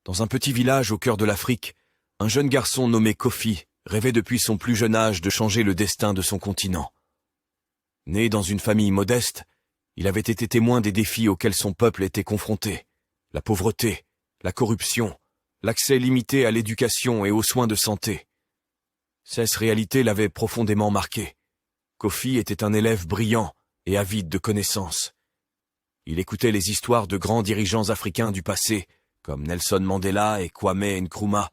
Dans un petit village au cœur de l'Afrique, un jeune garçon nommé Kofi rêvait depuis son plus jeune âge de changer le destin de son continent. Né dans une famille modeste, il avait été témoin des défis auxquels son peuple était confronté. La pauvreté, la corruption, l'accès limité à l'éducation et aux soins de santé. Ces réalités l'avaient profondément marqué. Kofi était un élève brillant et avide de connaissances. Il écoutait les histoires de grands dirigeants africains du passé, comme Nelson Mandela et Kwame Nkrumah,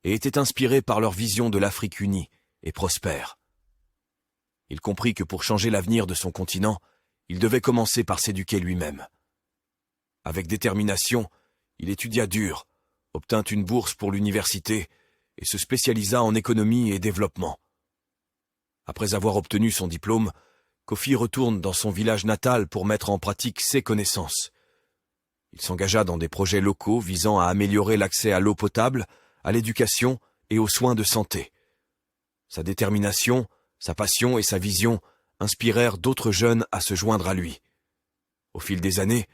et était inspiré par leur vision de l'Afrique unie et prospère. Il comprit que pour changer l'avenir de son continent, il devait commencer par s'éduquer lui-même. Avec détermination, il étudia dur, obtint une bourse pour l'université et se spécialisa en économie et développement. Après avoir obtenu son diplôme, Kofi retourne dans son village natal pour mettre en pratique ses connaissances. Il s'engagea dans des projets locaux visant à améliorer l'accès à l'eau potable, à l'éducation et aux soins de santé. Sa détermination, sa passion et sa vision inspirèrent d'autres jeunes à se joindre à lui. Au fil des années,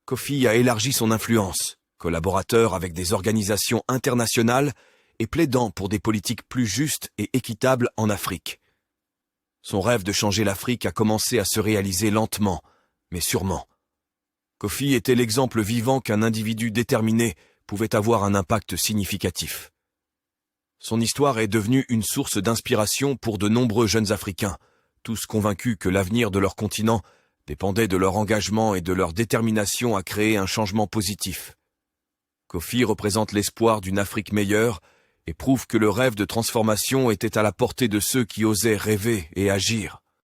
Kofi a élargi son influence, collaborateur avec des organisations internationales et plaidant pour des politiques plus justes et équitables en Afrique. Son rêve de changer l'Afrique a commencé à se réaliser lentement, mais sûrement. Kofi était l'exemple vivant qu'un individu déterminé pouvait avoir un impact significatif. Son histoire est devenue une source d'inspiration pour de nombreux jeunes Africains, tous convaincus que l'avenir de leur continent dépendait de leur engagement et de leur détermination à créer un changement positif. Kofi représente l'espoir d'une Afrique meilleure et prouve que le rêve de transformation était à la portée de ceux qui osaient rêver et agir.